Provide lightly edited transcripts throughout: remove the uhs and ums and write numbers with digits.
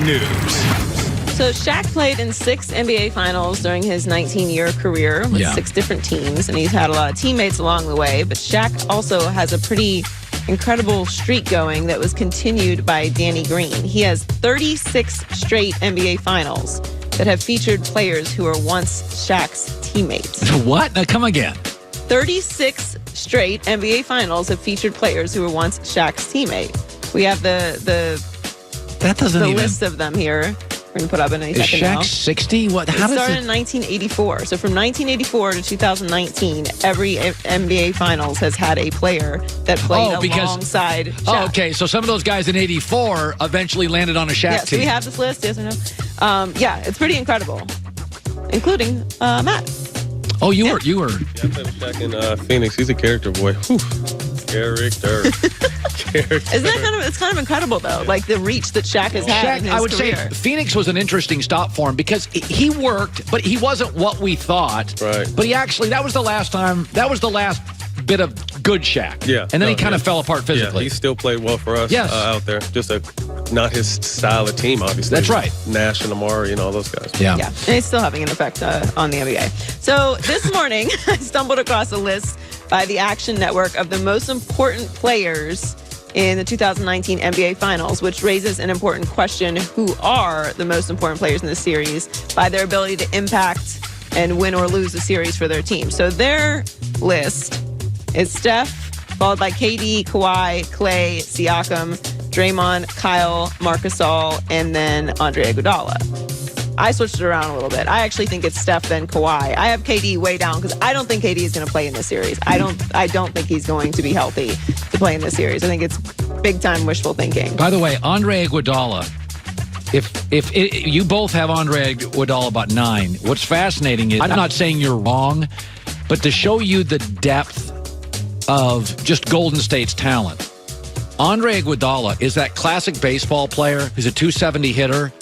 News. So Shaq played in 6 NBA Finals during his 19-year career with 6 different teams, and he's had a lot of teammates along the way. But Shaq also has a pretty incredible streak going that was continued by Danny Green. He has 36 straight NBA Finals that have featured players who were once Shaq's teammates. What? Now, come again. 36 straight NBA Finals have featured players who were once Shaq's teammate. We have the list of them here. We're going to put up in a second Shaq now. 60? What? It started in 1984. So from 1984 to 2019, every NBA Finals has had a player that played alongside Shaq. Oh, okay. So some of those guys in 84 eventually landed on a Shaq team. Do we have this list? Yes or no? Yeah, it's pretty incredible, including Matt. Oh, you were. Yeah, I played with Shaq in Phoenix. He's a character boy. Whew. Character. Isn't that it's kind of incredible though, like the reach that Shaq has had in his I would career. say Phoenix was an interesting stop for him because he worked, but he wasn't what we thought. Right. But that was the last time. That was the last bit of good Shaq. Yeah. And then he kind of fell apart physically. Yeah, he still played well for us out there. Just not his style of team, obviously. That's right. Nash and Amari, all those guys. Yeah. And it's still having an effect on the NBA. So this morning, I stumbled across a list by the Action Network of the most important players in the 2019 NBA Finals, which raises an important question: who are the most important players in this series by their ability to impact and win or lose the series for their team? So their list is Steph, followed by KD, Kawhi, Klay, Siakam, Draymond, Kyle, Marc Gasol, and then Andre Iguodala. I switched it around a little bit. I actually think it's Steph then Kawhi. I have KD way down because I don't think KD is going to play in this series. I don't think he's going to be healthy to play in this series. I think it's big time wishful thinking. By the way, Andre Iguodala, if you both have Andre Iguodala about 9, what's fascinating is, I'm not saying you're wrong, but to show you the depth of just Golden State's talent, Andre Iguodala is that classic baseball player who's a 270 hitter,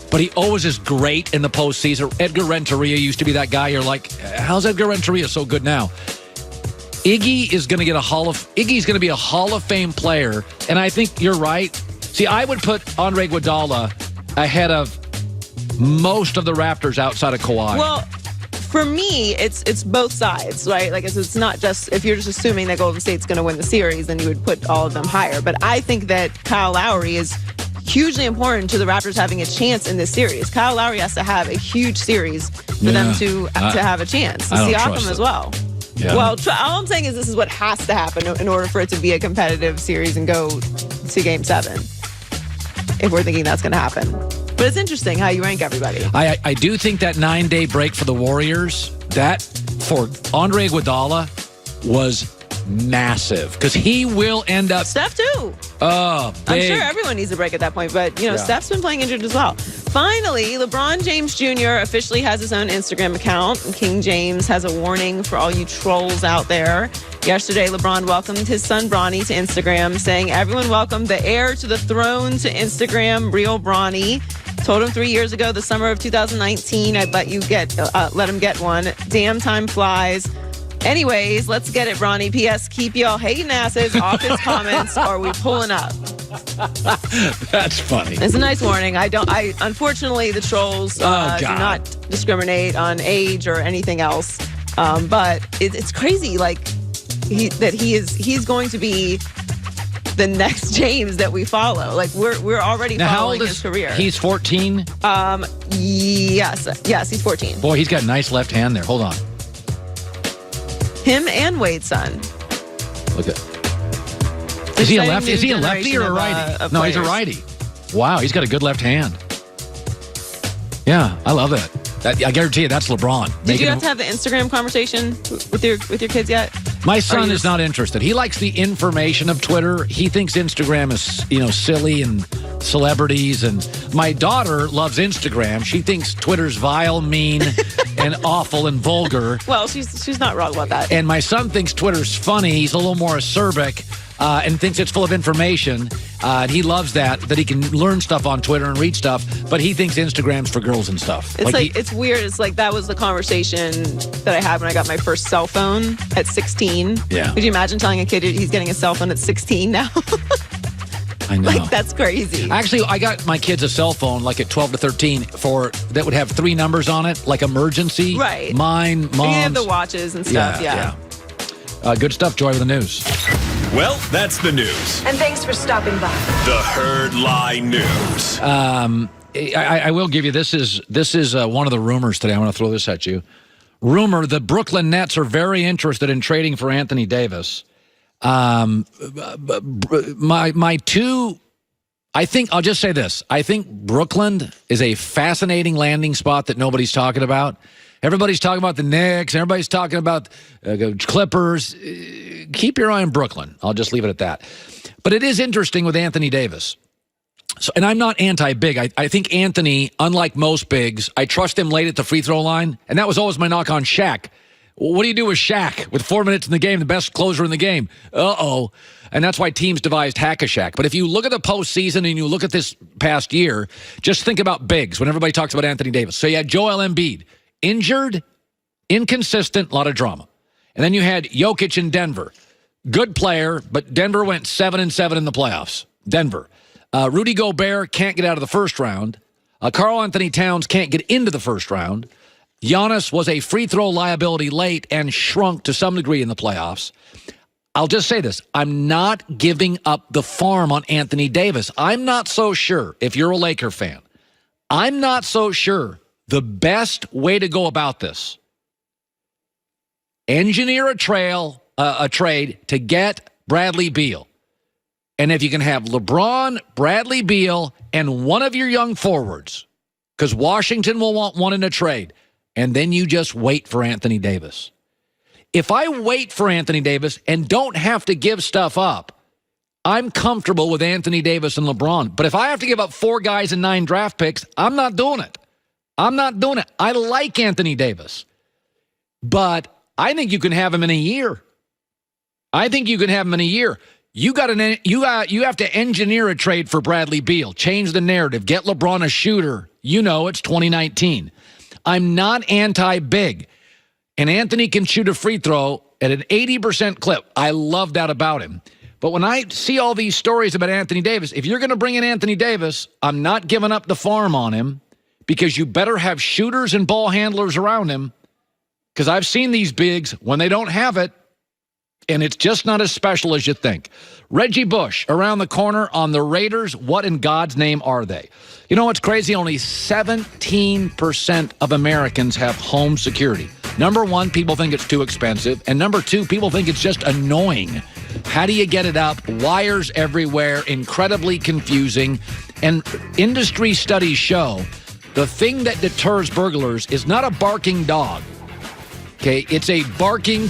but he always is great in the postseason. Edgar Renteria used to be that guy. You're like, how's Edgar Renteria so good now? Iggy is going to get Iggy's going to be a Hall of Fame player, and I think you're right. See, I would put Andre Iguodala ahead of most of the Raptors outside of Kawhi. Well, for me, it's both sides, right? Like it's not just, if you're just assuming that Golden State's going to win the series, then you would put all of them higher. But I think that Kyle Lowry is hugely important to the Raptors having a chance in this series. Kyle Lowry has to have a huge series for them to have a chance. Siakam as well. Yeah. Well, all I'm saying is this is what has to happen in order for it to be a competitive series and go to Game 7, if we're thinking that's going to happen. But it's interesting how you rank everybody. I do think that 9-day break for the Warriors, that for Andre Iguodala was massive because he will end up. Steph too. Oh, I'm big. sure everyone needs a break at that point, but Steph's been playing injured as well. Finally, LeBron James Jr. officially has his own Instagram account, and King James has a warning for all you trolls out there. Yesterday, LeBron welcomed his son Bronny to Instagram, saying, "Everyone welcome the heir to the throne to Instagram, real Bronny. Told him 3 years ago, the summer of 2019, I'd let him get one. Damn, time flies. Anyways, let's get it, Bronny. P.S. Keep y'all hating asses off his comments, or we pulling up." That's funny. It's a nice warning. Unfortunately, the trolls do not discriminate on age or anything else. But it's crazy, like he's going to be the next James that we follow. Like we're already following his career. He's 14? Yes, he's 14. Boy, he's got a nice left hand there. Hold on. Him and Wade's son. Look at. Is he a lefty? Is he a lefty or a righty? No, he's a righty. Wow, he's got a good left hand. Yeah, I love that. I guarantee you, that's LeBron. Did you have to have the Instagram conversation with your kids yet? My son is not interested. He likes the information of Twitter. He thinks Instagram is, silly and celebrities. And my daughter loves Instagram. She thinks Twitter's vile, mean, and awful and vulgar. Well, she's not wrong about that. And my son thinks Twitter's funny. He's a little more acerbic. And thinks it's full of information. And he loves that he can learn stuff on Twitter and read stuff. But he thinks Instagram's for girls and stuff. It's weird. It's like that was the conversation that I had when I got my first cell phone at 16. Yeah. Could you imagine telling a kid he's getting a cell phone at 16 now? I know. Like, that's crazy. Actually, I got my kids a cell phone, like at 12 to 13, that would have 3 numbers on it, like emergency. Right. Mine, mom's. You have the watches and stuff, yeah. Good stuff, Joy, with the news. Well, that's the news. And thanks for stopping by. The Herd Lie News. I will give you, this is one of the rumors today. I want to throw this at you. Rumor, the Brooklyn Nets are very interested in trading for Anthony Davis. I'll just say this. I think Brooklyn is a fascinating landing spot that nobody's talking about. Everybody's talking about the Knicks. Everybody's talking about Clippers. Keep your eye on Brooklyn. I'll just leave it at that. But it is interesting with Anthony Davis. So, and I'm not anti-big. I think Anthony, unlike most bigs, I trust him late at the free throw line. And that was always my knock on Shaq. What do you do with Shaq with 4 minutes in the game, the best closer in the game? Uh-oh. And that's why teams devised Hack-a-Shaq. But if you look at the postseason and you look at this past year, just think about bigs when everybody talks about Anthony Davis. So you had Joel Embiid, injured, inconsistent, a lot of drama. And then you had Jokic in Denver. Good player, but Denver went 7-7 in the playoffs. Denver. Rudy Gobert can't get out of the first round. Karl Anthony Towns can't get into the first round. Giannis was a free throw liability late and shrunk to some degree in the playoffs. I'll just say this. I'm not giving up the farm on Anthony Davis. I'm not so sure, if you're a Laker fan, I'm not so sure the best way to go about this, engineer a trade to get Bradley Beal. And if you can have LeBron, Bradley Beal, and one of your young forwards, because Washington will want one in a trade, and then you just wait for Anthony Davis. If I wait for Anthony Davis and don't have to give stuff up, I'm comfortable with Anthony Davis and LeBron. But if I have to give up 4 guys and 9 draft picks, I'm not doing it. I'm not doing it. I like Anthony Davis. But I think you can have him in a year. I think you can have him in a year. You have to engineer a trade for Bradley Beal. Change the narrative. Get LeBron a shooter. You know it's 2019. I'm not anti-big. And Anthony can shoot a free throw at an 80% clip. I love that about him. But when I see all these stories about Anthony Davis, if you're going to bring in Anthony Davis, I'm not giving up the farm on him, because you better have shooters and ball handlers around him, because I've seen these bigs when they don't have it, and it's just not as special as you think. Reggie Bush around the corner on the Raiders. What in God's name are they? You know what's crazy? Only 17% of Americans have home security. Number one, people think it's too expensive. And number two, people think it's just annoying. How do you get it up? Wires everywhere, incredibly confusing. And industry studies show the thing that deters burglars is not a barking dog. Okay, it's a barking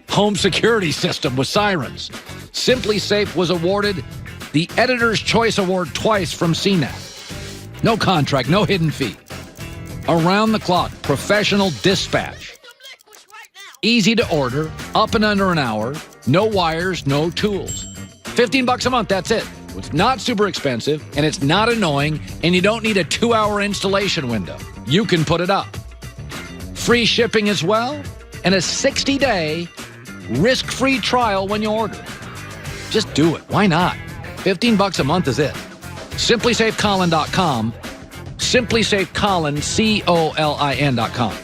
home security system with sirens. Simply Safe was awarded the Editor's Choice Award twice from CNET. No contract, no hidden fee. Around the clock, professional dispatch. Easy to order, up in under an hour, no wires, no tools. $15 a month, that's it. It's not super expensive, and it's not annoying, and you don't need a 2-hour installation window. You can put it up. Free shipping as well, and a 60-day risk-free trial when you order. Just do it. Why not? $15 a month is it. SimpliSafeColin.com. SimpliSafeColin, COLIN.com.